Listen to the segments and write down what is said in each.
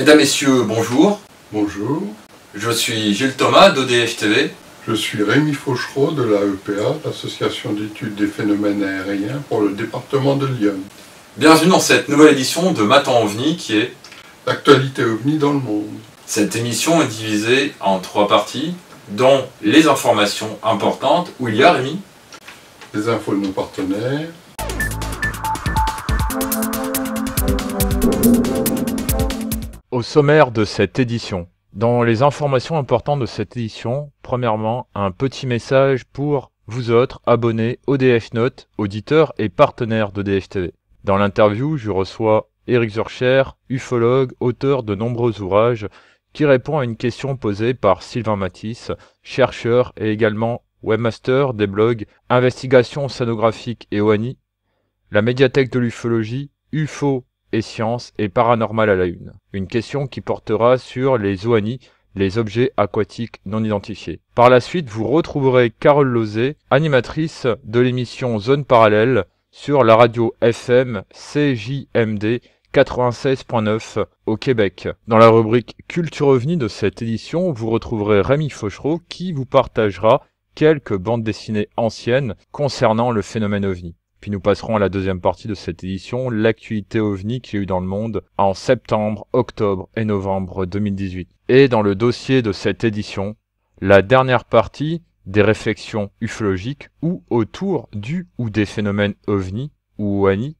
Mesdames, Messieurs, bonjour. Bonjour. Je suis Gilles Thomas d'ODF TV. Je suis Rémi Fauchereau de l'AEPA, l'Association d'études des phénomènes aériens pour le département de Lyon. Bienvenue dans cette nouvelle édition de Matin OVNI qui est l'actualité OVNI dans le monde. Cette émission est divisée en 3 parties, dont les informations importantes, où il y a Rémi. Les infos de nos partenaires. Au sommaire de cette édition, dans les informations importantes de cette édition, premièrement, un petit message pour vous autres abonnés ODF Note, auditeurs et partenaires d'ODF TV. Dans l'interview, je reçois Éric Zurcher, ufologue, auteur de nombreux ouvrages, qui répond à une question posée par Sylvain Matisse, chercheur et également webmaster des blogs Investigation Océanographique et OANI, la médiathèque de l'ufologie, UFO et sciences et paranormal à la une. Une question qui portera sur les OANI, les objets aquatiques non identifiés. Par la suite, vous retrouverez Carole Lozé, animatrice de l'émission Zone Parallèle sur la radio FM CJMD 96.9 au Québec. Dans la rubrique Culture OVNI de cette édition, vous retrouverez Rémi Fauchereau qui vous partagera quelques bandes dessinées anciennes concernant le phénomène OVNI. Puis nous passerons à la deuxième partie de cette édition, l'actualité OVNI qu'il y a eu dans le monde en septembre, octobre et novembre 2018. Et dans le dossier de cette édition, la dernière partie des réflexions ufologiques ou autour du ou des phénomènes OVNI ou OANI,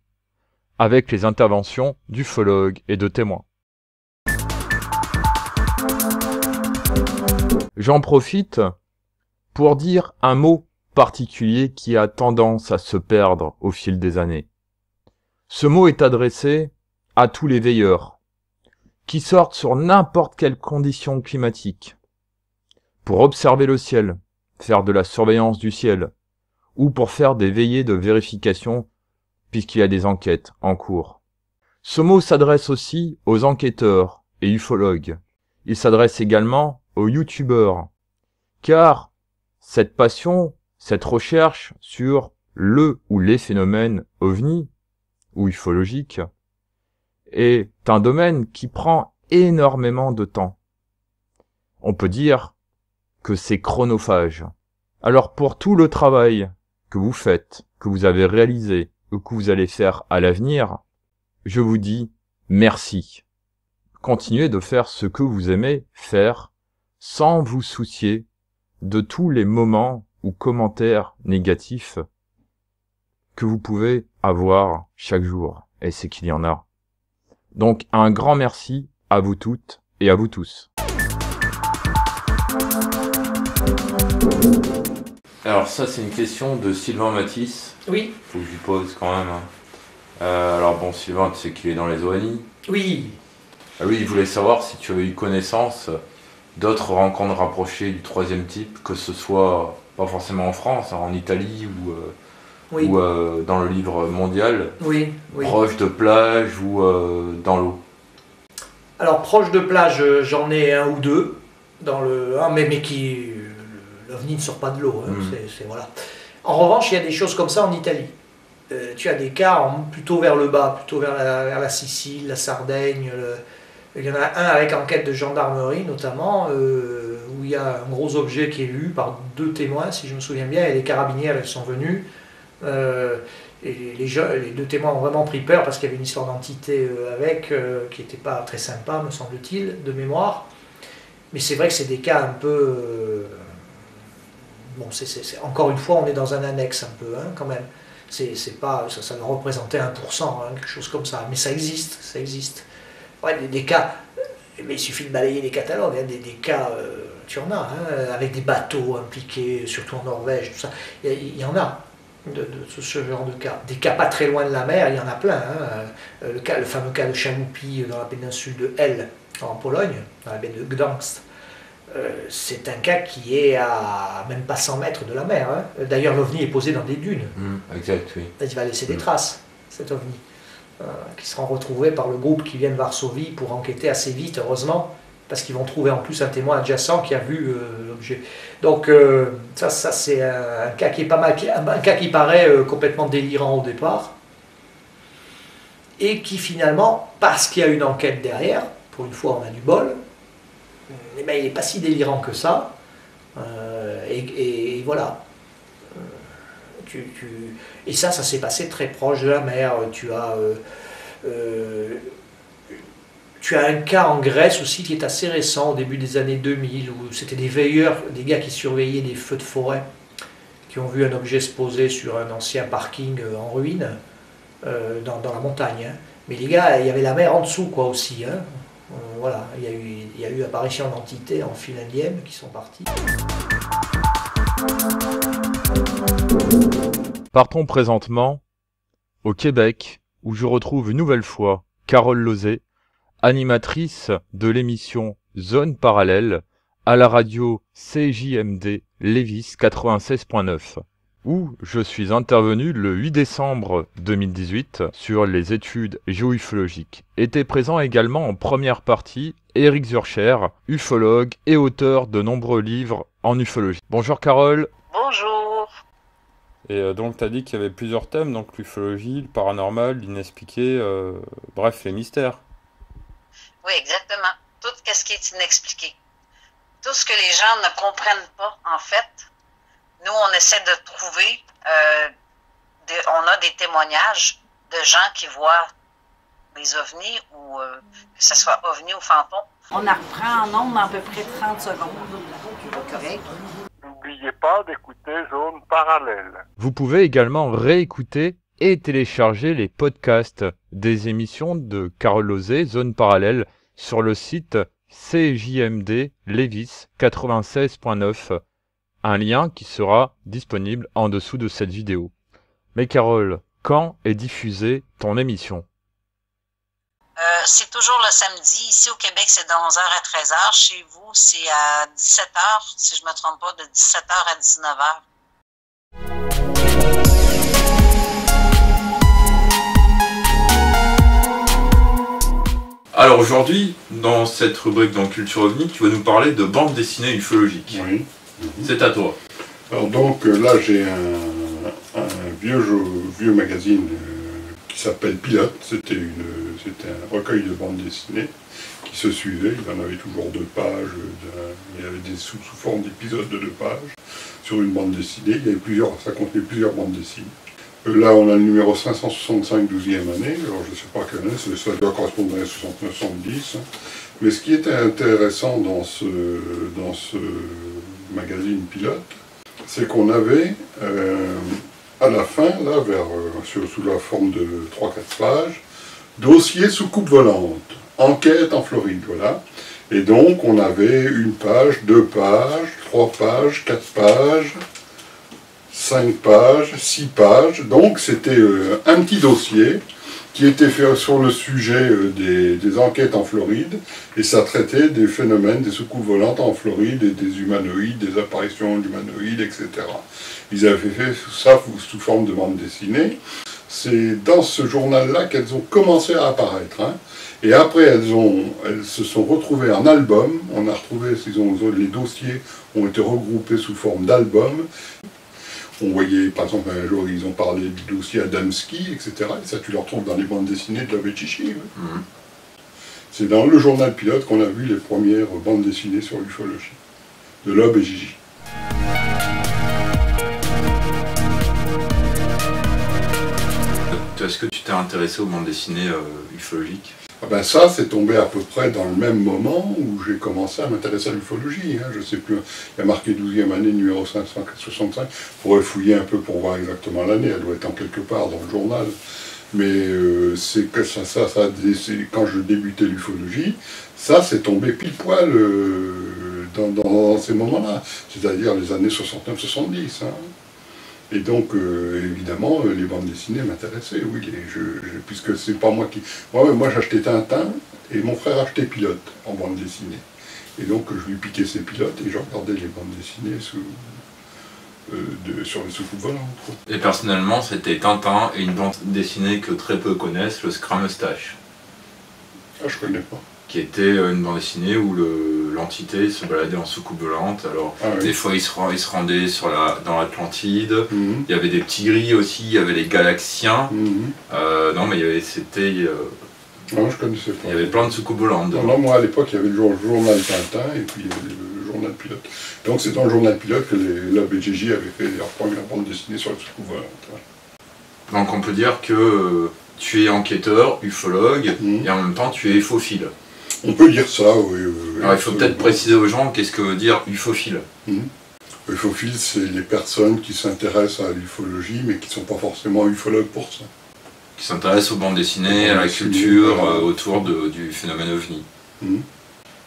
avec les interventions d'ufologues et de témoins. J'en profite pour dire un mot particulier qui a tendance à se perdre au fil des années. Ce mot est adressé à tous les veilleurs qui sortent sur n'importe quelle condition climatique pour observer le ciel, faire de la surveillance du ciel ou pour faire des veillées de vérification puisqu'il y a des enquêtes en cours. Ce mot s'adresse aussi aux enquêteurs et ufologues. Il s'adresse également aux youtubeurs car cette passion, cette recherche sur le ou les phénomènes OVNI ou ufologiques est un domaine qui prend énormément de temps. On peut dire que c'est chronophage. Alors pour tout le travail que vous faites, que vous avez réalisé ou que vous allez faire à l'avenir, je vous dis merci. Continuez de faire ce que vous aimez faire sans vous soucier de tous les moments ou commentaires négatifs que vous pouvez avoir chaque jour, et c'est qu'il y en a. Donc un grand merci à vous toutes et à vous tous. Alors ça c'est une question de Sylvain Matisse. Oui. Faut que je lui pose quand même. Alors bon Sylvain, tu sais qu'il est dans les OANI. Oui. Lui il voulait savoir si tu avais eu connaissance d'autres rencontres rapprochées du troisième type, que ce soit pas forcément en France, en Italie ou dans le livre mondial, proche de plage ou dans l'eau. Alors proche de plage, j'en ai un ou deux, dans le mais qui l'OVNI ne sort pas de l'eau, voilà. En revanche, il y a des choses comme ça en Italie. Tu as des cas plutôt vers le bas, plutôt vers la Sicile, la Sardaigne. Il y en a un avec enquête de gendarmerie notamment, où il y a un gros objet qui est vu par 2 témoins, si je me souviens bien, et les carabiniers elles sont venus. Et les 2 témoins ont vraiment pris peur parce qu'il y avait une histoire d'entité avec, qui n'était pas très sympa, me semble-t-il, de mémoire. Mais c'est vrai que c'est des cas un peu... Bon, encore une fois, on est dans un annexe un peu, quand même. C'est pas, ça ne représentait 1%, quelque chose comme ça. Mais ça existe, ça existe. Ouais, des cas, mais il suffit de balayer les catalogues, des cas, tu en as, avec des bateaux impliqués, surtout en Norvège, tout ça. Il y en a de ce genre de cas. Des cas pas très loin de la mer, il y en a plein. Le fameux cas de Chaloupy dans la péninsule de Hel, en Pologne, dans la baie de Gdańsk. C'est un cas qui est à même pas 100 mètres de la mer. D'ailleurs, l'OVNI est posé dans des dunes. Exact, oui. Il va laisser des traces, cet OVNI. Qui seront retrouvés par le groupe qui vient de Varsovie pour enquêter assez vite, heureusement, parce qu'ils vont trouver en plus un témoin adjacent qui a vu l'objet. Donc ça c'est un cas qui est pas mal, un cas qui paraît complètement délirant au départ, et qui finalement, parce qu'il y a une enquête derrière, pour une fois on a du bol, eh ben, il n'est pas si délirant que ça. Et voilà. Et ça s'est passé très proche de la mer. Tu as un cas en Grèce aussi qui est assez récent, au début des années 2000, où c'était des veilleurs, des gars qui surveillaient des feux de forêt, qui ont vu un objet se poser sur un ancien parking en ruine, dans la montagne. Hein. Mais les gars, il y avait la mer en dessous quoi aussi. Hein. Voilà, il y a eu apparition d'entités en file indienne qui sont parties. Partons présentement au Québec, où je retrouve une nouvelle fois Carole Lauzé, animatrice de l'émission Zone Parallèle à la radio CJMD Lévis 96.9, où je suis intervenu le 8 décembre 2018 sur les études géoufologiques. Était présent également en première partie Éric Zurcher, ufologue et auteur de nombreux livres en ufologie. Bonjour Carole. Bonjour. Et donc tu as dit qu'il y avait plusieurs thèmes, donc l'ufologie, le paranormal, l'inexpliqué, bref, les mystères. Oui, exactement. Tout ce qui est inexpliqué. Tout ce que les gens ne comprennent pas, en fait, nous, on essaie de trouver, on a des témoignages de gens qui voient des ovnis, ou que ce soit ovnis ou fantômes. On en reprend en ondes à peu près 30 secondes. Correct. N'oubliez pas d'écouter Zone Parallèle. Vous pouvez également réécouter et télécharger les podcasts des émissions de Carole Lauzé, Zone Parallèle, sur le site CJMD Lévis 96.9, un lien qui sera disponible en dessous de cette vidéo. Mais Carole, quand est diffusée ton émission? C'est toujours le samedi. Ici au Québec, c'est de 11h à 13h. Chez vous, c'est à 17h, si je ne me trompe pas, de 17h à 19h. Alors aujourd'hui, dans cette rubrique dans Culture OVNI, tu vas nous parler de bande dessinée ufologique. Oui. C'est à toi. Alors donc là j'ai un vieux magazine qui s'appelle Pilote. C'était un recueil de bandes dessinées qui se suivaient. Il y en avait toujours 2 pages. Il y avait des sous forme d'épisodes de 2 pages sur une bande dessinée. Il y avait ça contenait plusieurs bandes dessinées. Là, on a le numéro 565, 12e année. Alors, je ne sais pas quelle année, ça doit correspondre à 69-70. Mais ce qui était intéressant dans ce magazine Pilote, c'est qu'on avait, à la fin, là, sous la forme de 3-4 pages, dossier sous coupe volante, enquête en Floride, voilà. Et donc, on avait 1 page, 2 pages, 3 pages, 4 pages, 5 pages, 6 pages, donc c'était un petit dossier qui était fait sur le sujet des enquêtes en Floride, et ça traitait des phénomènes des soucoupes volantes en Floride, et des humanoïdes, des apparitions d'humanoïdes, etc. Ils avaient fait ça sous forme de bande dessinée. C'est dans ce journal-là qu'elles ont commencé à apparaître, hein. Et après elles se sont retrouvées en album, on a retrouvé, les dossiers ont été regroupés sous forme d'album. On voyait, par exemple, un jour, ils ont parlé du dossier Adamski, etc. Et ça, tu le retrouves dans les bandes dessinées de Loeb et Chichi. Hein. C'est dans le journal Pilote qu'on a vu les premières bandes dessinées sur l'ufologie, de Loeb et Gigi. Est-ce que tu t'es intéressé aux bandes dessinées ufologiques? Ah ben ça, c'est tombé à peu près dans le même moment où j'ai commencé à m'intéresser à l'ufologie. Hein. Je sais plus, il y a marqué 12e année, numéro 565. Il faudrait fouiller un peu pour voir exactement l'année, elle doit être en quelque part dans le journal. Mais c'est que quand je débutais l'ufologie, ça c'est tombé pile poil dans ces moments-là, c'est-à-dire les années 69-70. Hein. Et donc, évidemment, les bandes dessinées m'intéressaient, oui, puisque c'est pas moi qui... Moi j'achetais Tintin, et mon frère achetait Pilote, en bande dessinée. Et donc, je lui piquais ses pilotes, et je regardais les bandes dessinées sur les soucoupes volantes. Et personnellement, c'était Tintin et une bande dessinée que très peu connaissent, le Scrameustache. Ah, je connais pas. Qui était une bande dessinée où l'entité se baladait en soucoupe volante. Alors, des fois, il se rendait dans l'Atlantide. Il y avait des petits gris aussi, il y avait les Galaxiens. Non, mais c'était Non, je connaissais pas. Il y avait plein de soucoupes volantes. Non, moi à l'époque, il y avait le journal Tintin et puis il y avait le journal Pilote. Donc c'est dans le journal Pilote que la BJJ avait fait leur première bande dessinée sur les soucoupes volantes. Donc on peut dire que tu es enquêteur, ufologue, et en même temps tu es ufophile. On peut dire ça, oui. Alors il faut peut-être préciser aux gens qu'est-ce que veut dire ufophile. Ufophile, c'est les personnes qui s'intéressent à l'ufologie, mais qui ne sont pas forcément ufologues pour ça. Qui s'intéressent aux bandes dessinées, à la culture, autour du phénomène OVNI.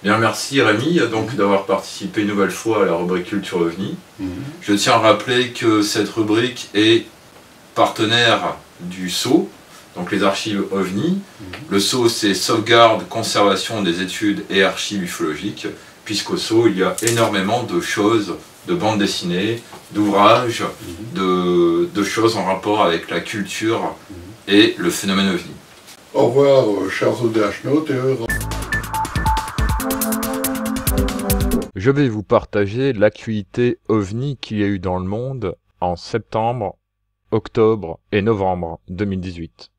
Bien, merci Rémi donc d'avoir participé une nouvelle fois à la rubrique Culture OVNI. Je tiens à rappeler que cette rubrique est partenaire du SO, donc les archives OVNI. Le SO, c'est Sauvegarde, Conservation des études et archives ufologiques, puisqu'au SO, il y a énormément de choses, de bandes dessinées, d'ouvrages, de choses en rapport avec la culture et le phénomène OVNI. Au revoir, chers ODH-nautes et heureux. Je vais vous partager l'actualité OVNI qu'il y a eu dans le monde en septembre, octobre et novembre 2018.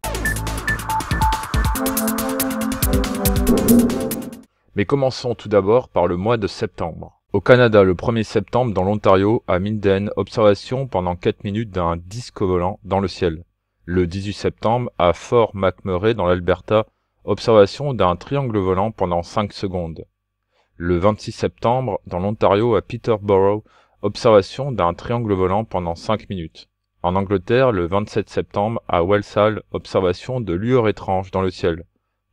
Mais commençons tout d'abord par le mois de septembre. Au Canada, le 1er septembre, dans l'Ontario, à Minden, observation pendant 4 minutes d'un disque volant dans le ciel. Le 18 septembre, à Fort McMurray, dans l'Alberta, observation d'un triangle volant pendant 5 secondes. Le 26 septembre, dans l'Ontario, à Peterborough, observation d'un triangle volant pendant 5 minutes. En Angleterre, le 27 septembre, à Walsall, observation de lueurs étranges dans le ciel.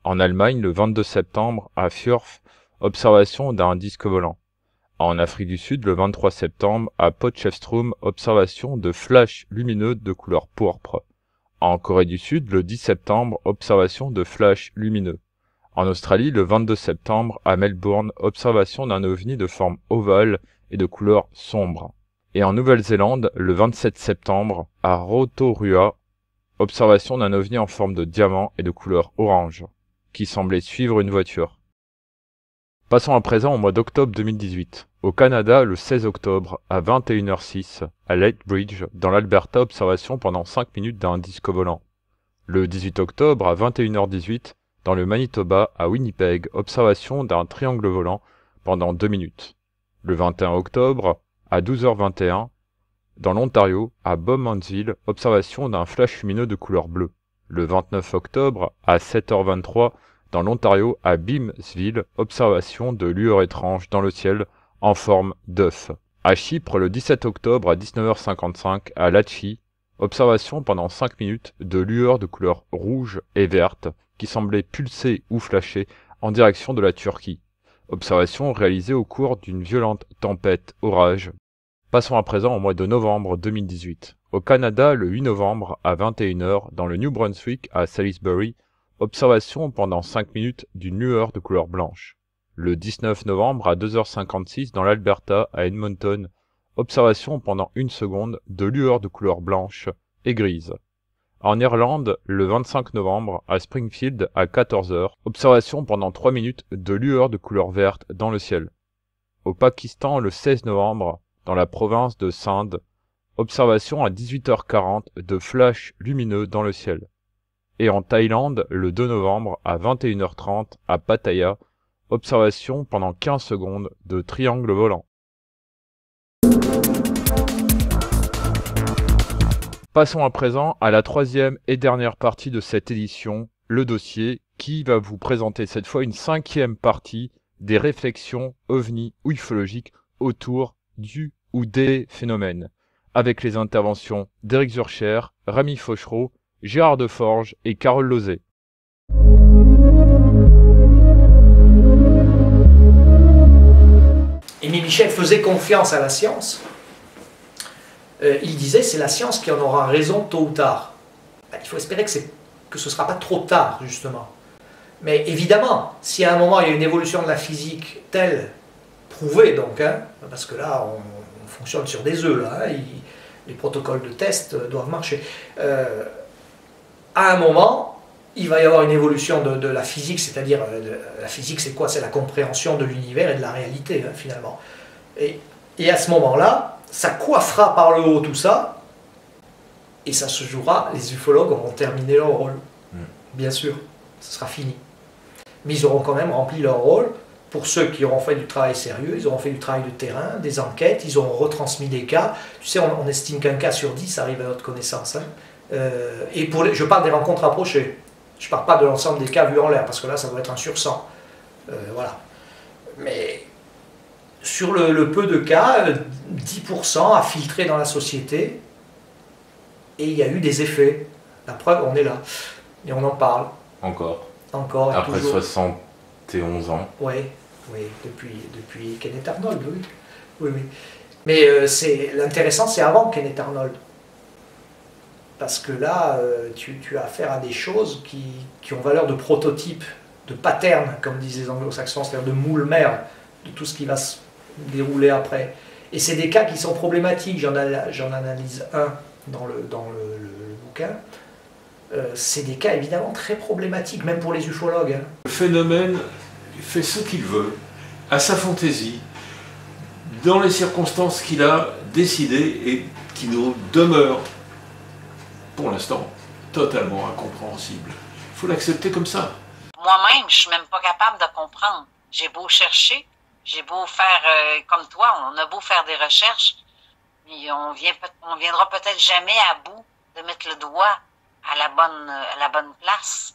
En Allemagne, le 22 septembre, à Fjörf, observation d'un disque volant. En Afrique du Sud, le 23 septembre, à Potchefstroom, observation de flashs lumineux de couleur pourpre. En Corée du Sud, le 10 septembre, observation de flashs lumineux. En Australie, le 22 septembre, à Melbourne, observation d'un ovni de forme ovale et de couleur sombre. Et en Nouvelle-Zélande, le 27 septembre, à Rotorua, observation d'un ovni en forme de diamant et de couleur orange, qui semblait suivre une voiture. Passons à présent au mois d'octobre 2018. Au Canada, le 16 octobre, à 21h06, à Lethbridge, dans l'Alberta, observation pendant 5 minutes d'un disque volant. Le 18 octobre, à 21h18, dans le Manitoba, à Winnipeg, observation d'un triangle volant pendant 2 minutes. Le 21 octobre, à 12h21, dans l'Ontario, à Beaumontville, observation d'un flash lumineux de couleur bleue. Le 29 octobre, à 7h23, dans l'Ontario, à Beamsville, observation de lueurs étranges dans le ciel en forme d'œuf. À Chypre, le 17 octobre, à 19h55, à Latchi, observation pendant 5 minutes de lueurs de couleur rouge et verte qui semblaient pulser ou flasher en direction de la Turquie. Observation réalisée au cours d'une violente tempête orage. Passons à présent au mois de novembre 2018. Au Canada, le 8 novembre, à 21h, dans le New Brunswick, à Salisbury, observation pendant 5 minutes d'une lueur de couleur blanche. Le 19 novembre, à 2h56, dans l'Alberta, à Edmonton, observation pendant 1 seconde de lueur de couleur blanche et grise. En Irlande, le 25 novembre, à Springfield, à 14h, observation pendant 3 minutes de lueur de couleur verte dans le ciel. Au Pakistan, le 16 novembre, dans la province de Sindh, observation à 18h40 de flashs lumineux dans le ciel. Et en Thaïlande, le 2 novembre, à 21h30, à Pattaya, observation pendant 15 secondes de triangle volant. Passons à présent à la troisième et dernière partie de cette édition, le dossier, qui va vous présenter cette fois une 5e partie des réflexions ovni ou ufologiques autour du ou des phénomènes, avec les interventions d'Éric Zurcher, Rémi Fauchereau, Gérard Deforge et Carole Lozé. Aimé Michel faisait confiance à la science. Il disait c'est la science qui en aura raison tôt ou tard. Il faut espérer que ce ne sera pas trop tard, justement. Mais évidemment, si à un moment il y a une évolution de la physique telle, prouvée donc, parce que là on fonctionne sur des œufs, là, les protocoles de test doivent marcher. À un moment, il va y avoir une évolution de la physique, c'est-à-dire, la physique c'est quoi? C'est la compréhension de l'univers et de la réalité, finalement. Et à ce moment-là, ça coiffera par le haut tout ça, et ça se jouera, les ufologues auront terminé leur rôle, bien sûr. ce sera fini. Mais ils auront quand même rempli leur rôle. Pour ceux qui auront fait du travail sérieux, ils auront fait du travail de terrain, des enquêtes, ils auront retransmis des cas. Tu sais, on estime qu'un cas sur 10 arrive à notre connaissance. Hein. Et je parle des rencontres rapprochées. Je ne parle pas de l'ensemble des cas vus en l'air, parce que là, ça doit être un sur-100. Voilà. Mais sur le peu de cas, 10% a filtré dans la société, et il y a eu des effets. La preuve, on est là. Et on en parle. Encore. Après toujours. 71 ans. Oui, depuis Kenneth Arnold, oui. Mais l'intéressant, c'est avant Kenneth Arnold. Parce que là, tu as affaire à des choses qui ont valeur de prototype, de pattern, comme disent les anglo-saxons, c'est-à-dire de moule-mère, de tout ce qui va se dérouler après. Et c'est des cas qui sont problématiques. J'en analyse un dans le bouquin. C'est des cas évidemment très problématiques, même pour les ufologues. Hein. Le phénomène fait ce qu'il veut, à sa fantaisie, dans les circonstances qu'il a décidées et qui nous demeurent, pour l'instant, totalement incompréhensibles. Il faut l'accepter comme ça. Moi-même, je ne suis même pas capable de comprendre. J'ai beau chercher, j'ai beau faire comme toi, on a beau faire des recherches, mais on viendra peut-être jamais à bout de mettre le doigt à la bonne place.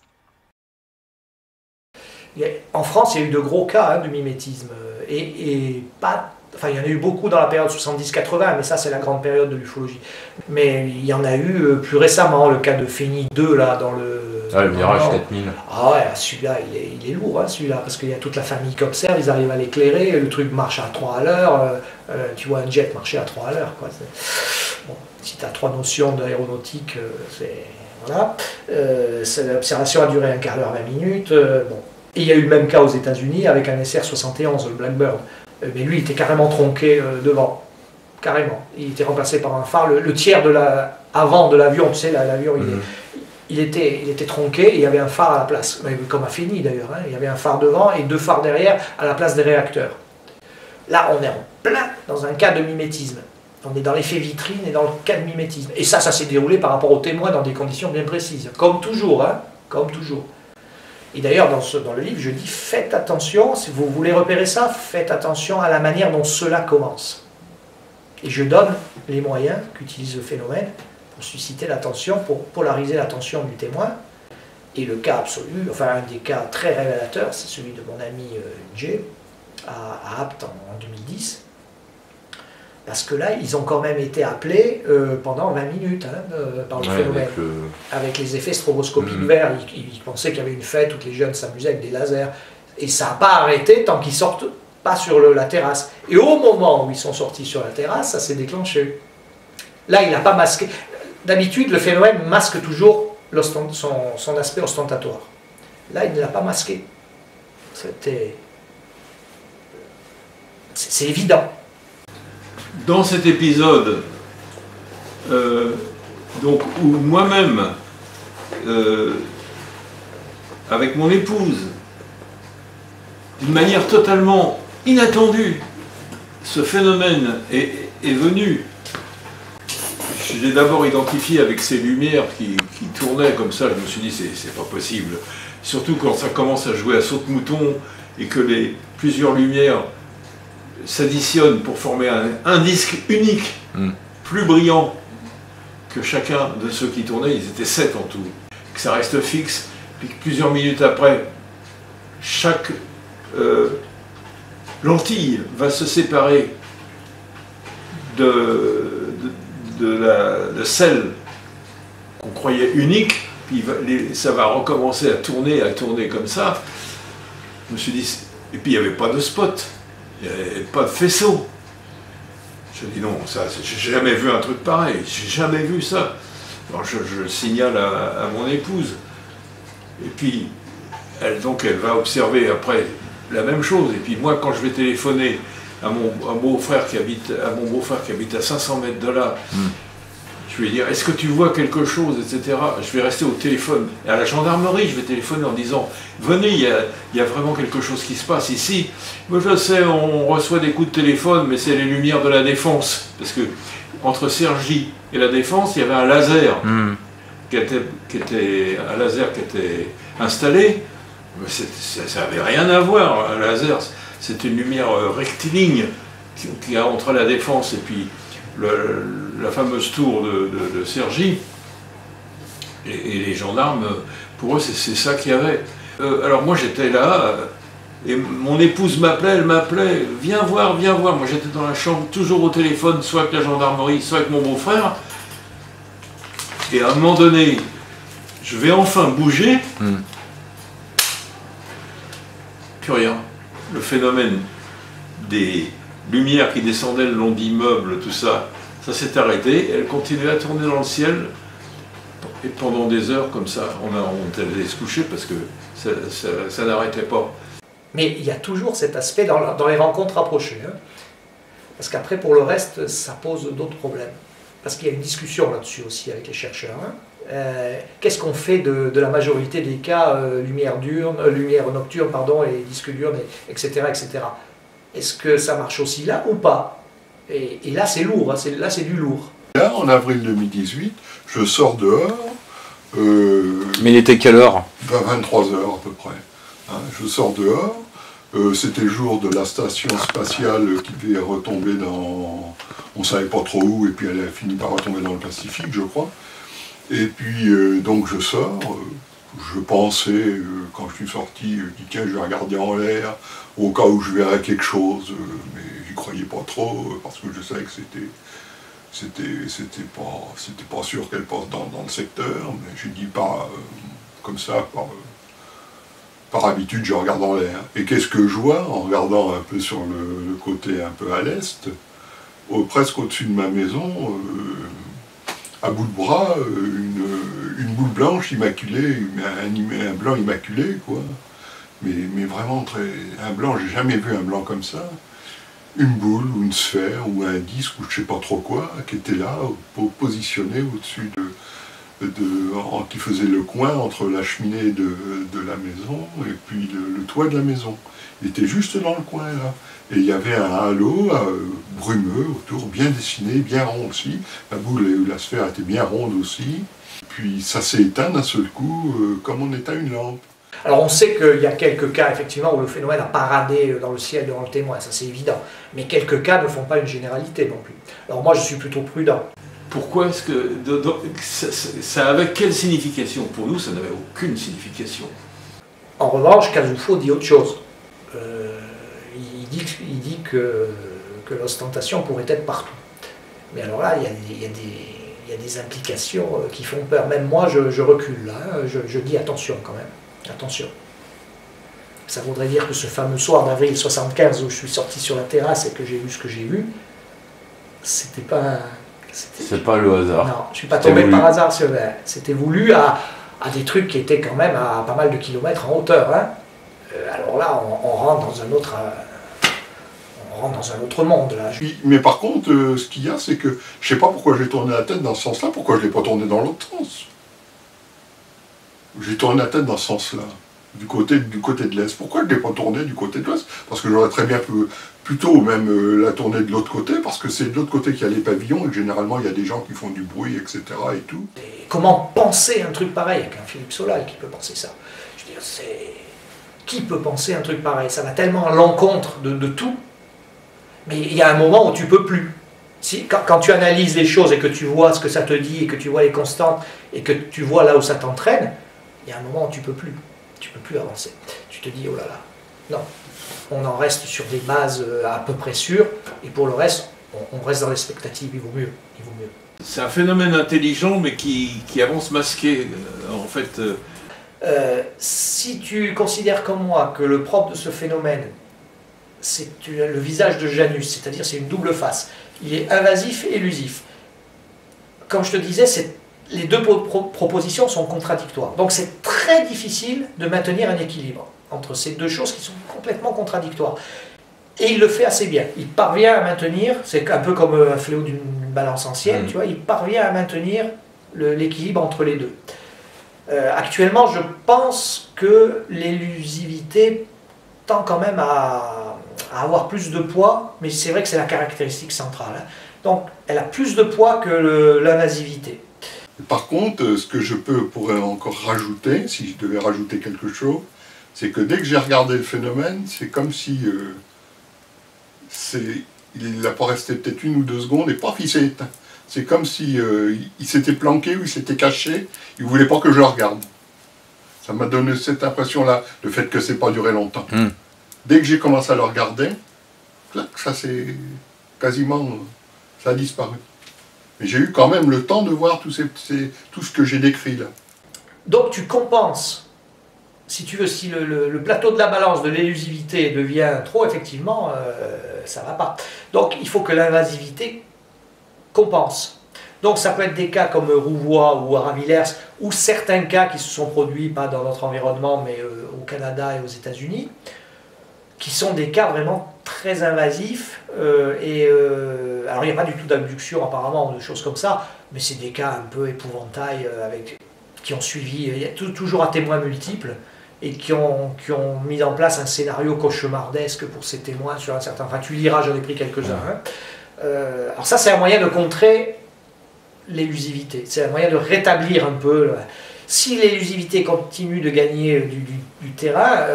En France, il y a eu de gros cas de mimétisme. Et pas... Enfin, il y en a eu beaucoup dans la période 70-80, mais ça, c'est la grande période de l'ufologie. Mais il y en a eu plus récemment, le cas de Phénix 2, là, dans le... le Mirage 4000. Ah ouais, celui-là, il est lourd, hein, celui-là, parce qu'il y a toute la famille qui observe, ils arrivent à l'éclairer, le truc marche à 3 à l'heure, tu vois un jet marcher à 3 à l'heure, quoi. Bon, si tu as 3 notions d'aéronautique, c'est... Voilà. L'observation a duré un quart d'heure, 20 minutes. Bon. Et il y a eu le même cas aux États-Unis avec un SR-71, le Blackbird. Mais lui, il était carrément tronqué devant. Carrément. Il était remplacé par un phare. Le tiers avant de l'avion, tu sais, l'avion, il était tronqué et il y avait un phare à la place. Comme à Fini d'ailleurs. Hein. Il y avait un phare devant et 2 phares derrière à la place des réacteurs. Là, on est en plein dans un cas de mimétisme. On est dans l'effet vitrine et dans le cas de mimétisme. Et ça s'est déroulé par rapport aux témoins dans des conditions bien précises. Comme toujours, hein, comme toujours. Et d'ailleurs, dans le livre, je dis, faites attention, si vous voulez repérer ça, faites attention à la manière dont cela commence. Et je donne les moyens qu'utilise le phénomène pour susciter l'attention, pour polariser l'attention du témoin. Et le cas absolu, enfin un des cas très révélateurs, c'est celui de mon ami Jay, à Apt en 2010. Parce que là, ils ont quand même été appelés pendant 20 minutes par le phénomène. Avec les effets stroboscopiques verts. Ils pensaient qu'il y avait une fête où les jeunes s'amusaient avec des lasers. Et ça n'a pas arrêté tant qu'ils sortent pas sur la terrasse. Et au moment où ils sont sortis sur la terrasse, ça s'est déclenché. Là, il n'a pas masqué. D'habitude, le phénomène masque toujours son aspect ostentatoire. Là, il ne l'a pas masqué. C'est évident. Dans cet épisode, donc, où moi-même, avec mon épouse, d'une manière totalement inattendue, ce phénomène est venu. Je l'ai d'abord identifié avec ces lumières qui tournaient comme ça, je me suis dit c'est pas possible. Surtout quand ça commence à jouer à saute-mouton et que plusieurs lumières s'additionnent pour former un disque unique, plus brillant que chacun de ceux qui tournaient, ils étaient 7 en tout, que ça reste fixe, puis que plusieurs minutes après, chaque lentille va se séparer de celle qu'on croyait unique, puis ça va recommencer à tourner comme ça. Je me suis dit, et puis il n'y avait pas de spot. Il n'y avait pas de faisceau. Je dis non, ça, j'ai jamais vu un truc pareil, j'ai jamais vu ça. Alors je le signale à mon épouse. Et puis, elle va observer après la même chose. Et puis moi, quand je vais téléphoner à mon beau-frère qui habite à 500 mètres de là, je vais dire, est-ce que tu vois quelque chose, etc. Je vais rester au téléphone. Et à la gendarmerie, je vais téléphoner en disant, venez, il y a vraiment quelque chose qui se passe ici. Moi, je sais, on reçoit des coups de téléphone, mais c'est les lumières de la Défense. Parce que entre Cergy et la Défense, il y avait un laser, qui était installé, mais ça n'avait rien à voir. Un laser, c'est une lumière rectiligne qui a entre la Défense et puis la fameuse tour de Cergy. Et les gendarmes, pour eux, c'est ça qu'il y avait. Alors moi j'étais là, et mon épouse m'appelait, viens voir. Moi j'étais dans la chambre, toujours au téléphone, soit avec la gendarmerie, soit avec mon beau-frère. Et à un moment donné, je vais enfin bouger, plus rien. Le phénomène des lumières qui descendaient le long d'immeubles, tout ça, ça s'est arrêté, et elle continuait à tourner dans le ciel. Et pendant des heures comme ça, on allait se coucher parce que ça n'arrêtait pas. Mais il y a toujours cet aspect dans les rencontres rapprochées. Hein. Parce qu'après, pour le reste, ça pose d'autres problèmes. Parce qu'il y a une discussion là-dessus aussi avec les chercheurs. Hein. Qu'est-ce qu'on fait de la majorité des cas lumière nocturne, et disques diurnes, etc., etc. Est-ce que ça marche aussi là ou pas? Et là, c'est lourd. Hein. Là, c'est du lourd. Là, en avril 2018, je sors dehors. Mais il était quelle heure? 23h à peu près. Hein, je sors dehors. C'était le jour de la station spatiale qui devait retomber dans... On ne savait pas trop où, et puis elle a fini par retomber dans le Pacifique, je crois. Et puis, donc je sors. Je pensais, quand je suis sorti, je dis tiens, je vais regarder en l'air, au cas où je verrais quelque chose. Mais j'y croyais pas trop, parce que je savais que c'était pas sûr qu'elle passe dans le secteur, mais j'ai dit pas comme ça, par habitude, je regarde en l'air. Et qu'est-ce que je vois en regardant un peu sur le côté un peu à l'est, presque au-dessus de ma maison, à bout de bras, une boule blanche immaculée, un blanc immaculé, quoi. Mais vraiment un blanc, j'ai jamais vu un blanc comme ça. Une boule ou une sphère ou un disque ou je sais pas trop quoi qui était là, positionné au-dessus qui faisait le coin entre la cheminée de la maison et puis le toit de la maison. Il était juste dans le coin là. Et il y avait un halo brumeux autour, bien dessiné, bien rond aussi. La boule et la sphère étaient bien rondes aussi. Puis ça s'est éteint d'un seul coup, comme on éteint une lampe. Alors on sait qu'il y a quelques cas effectivement où le phénomène a paradé dans le ciel devant le témoin, ça c'est évident. Mais quelques cas ne font pas une généralité non plus. Alors moi je suis plutôt prudent. Pourquoi est-ce que... ça avait quelle signification? Pour nous, ça n'avait aucune signification. En revanche, Casoufo dit autre chose. Il dit que l'ostentation pourrait être partout. Mais alors là, il y a des implications qui font peur. Même moi, je recule là. Hein. Je dis attention quand même. Attention. Ça voudrait dire que ce fameux soir d'avril 75 où je suis sorti sur la terrasse et que j'ai vu ce que j'ai vu, c'était pas... C'est pas le hasard. Non, je suis pas tombé par hasard. C'était voulu à des trucs qui étaient quand même à pas mal de kilomètres en hauteur. Hein. Alors là, on rentre dans un autre... on rentre dans un autre monde là. Mais par contre, ce qu'il y a, c'est que je sais pas pourquoi j'ai tourné la tête dans ce sens-là, pourquoi je l'ai pas tourné dans l'autre sens. J'ai tourné la tête dans ce sens-là, du côté de l'Est. Pourquoi je ne l'ai pas tourné du côté de l'Ouest? Parce que j'aurais très bien plutôt même la tourner de l'autre côté, parce que c'est de l'autre côté qu'il y a les pavillons, et que généralement il y a des gens qui font du bruit, etc. et tout. Et comment penser un truc pareil avec un Philippe Solal qui peut penser ça? Je veux dire, qui peut penser un truc pareil? Ça va tellement à l'encontre de tout. Mais il y a un moment où tu peux plus. Quand tu analyses les choses et que tu vois ce que ça te dit, et que tu vois les constantes, et que tu vois là où ça t'entraîne, il y a un moment où tu peux plus. Tu peux plus avancer. Tu te dis, oh là là, non. On en reste sur des bases à peu près sûres, et pour le reste, on reste dans l'expectative, il vaut mieux. C'est un phénomène intelligent, mais qui avance masqué, en fait. Si tu considères comme moi que le propre de ce phénomène, c'est le visage de Janus, c'est-à-dire c'est une double face, il est invasif et élusif. Comme je te disais, les deux propositions sont contradictoires. Donc c'est très difficile de maintenir un équilibre entre ces deux choses qui sont complètement contradictoires. Et il le fait assez bien. Il parvient à maintenir, c'est un peu comme un fléau d'une balance ancienne, tu vois, il parvient à maintenir l'équilibre entre les deux. Actuellement, je pense que l'élusivité tend quand même à avoir plus de poids, mais c'est vrai que c'est la caractéristique centrale. Hein. Donc, elle a plus de poids que l'invasivité. Par contre, ce que pourrais encore rajouter, si je devais rajouter quelque chose, c'est que dès que j'ai regardé le phénomène, c'est comme si il n'a pas resté peut-être 1 ou 2 secondes et paf, il s'est éteint. C'est comme si il s'était planqué ou il s'était caché, il ne voulait pas que je le regarde. Ça m'a donné cette impression-là, le fait que c'est pas duré longtemps. Dès que j'ai commencé à le regarder, ça c'est quasiment, ça a disparu. Mais j'ai eu quand même le temps de voir tout ce que j'ai décrit là. Donc tu compenses, si tu veux, si le plateau de la balance de l'élusivité devient trop, effectivement, ça ne va pas. Donc il faut que l'invasivité compense. Donc ça peut être des cas comme Rouvois ou Aravillers, ou certains cas qui se sont produits, pas dans notre environnement, mais au Canada et aux États-Unis, qui sont des cas vraiment très invasifs. Alors il n'y a pas du tout d'abduction apparemment, ou de choses comme ça, mais c'est des cas un peu épouvantails qui ont suivi, il y a toujours un témoin multiple, et qui ont mis en place un scénario cauchemardesque pour ces témoins sur un certain... Enfin tu liras, j'en ai pris quelques-uns. Hein. Alors ça c'est un moyen de contrer l'élusivité, c'est un moyen de rétablir un peu. Si l'élusivité continue de gagner du terrain,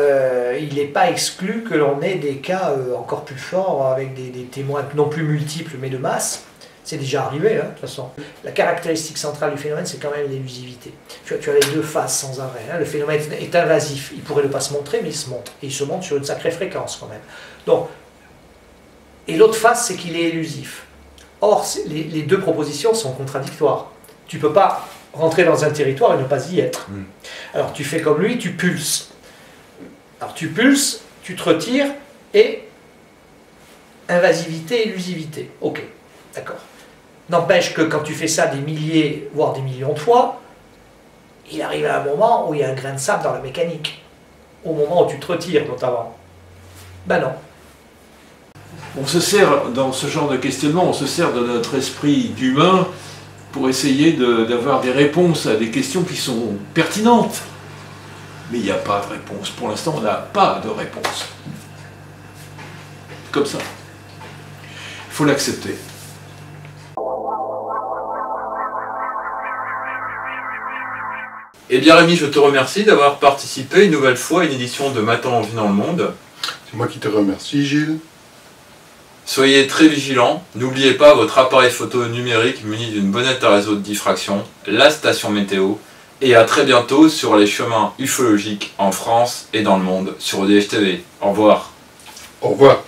il n'est pas exclu que l'on ait des cas encore plus forts avec des témoins non plus multiples mais de masse. C'est déjà arrivé, hein, de toute façon. La caractéristique centrale du phénomène, c'est quand même l'élusivité. Tu as les deux faces sans arrêt. Hein. Le phénomène est invasif. Il pourrait ne pas se montrer, mais il se montre. Et il se montre sur une sacrée fréquence quand même. Donc, et l'autre face, c'est qu'il est élusif. Or, les deux propositions sont contradictoires. Tu ne peux pas rentrer dans un territoire et ne pas y être. Alors tu fais comme lui, tu pulses. Alors tu pulses, tu te retires, et invasivité, élusivité. Ok, d'accord. N'empêche que quand tu fais ça des milliers, voire des millions de fois, il arrive à un moment où il y a un grain de sable dans la mécanique. Au moment où tu te retires, notamment. Ben non. On se sert, dans ce genre de questionnement, on se sert de notre esprit d'humain pour essayer d'avoir des réponses à des questions qui sont pertinentes. Mais il n'y a pas de réponse. Pour l'instant, on n'a pas de réponse. Comme ça. Il faut l'accepter. Eh bien Rémi, je te remercie d'avoir participé une nouvelle fois à une édition de Maintenant on vit dans le monde. C'est moi qui te remercie, Gilles. Soyez très vigilants, n'oubliez pas votre appareil photo numérique muni d'une bonnette à réseau de diffraction, la station météo, et à très bientôt sur les chemins ufologiques en France et dans le monde sur EDF TV. Au revoir. Au revoir.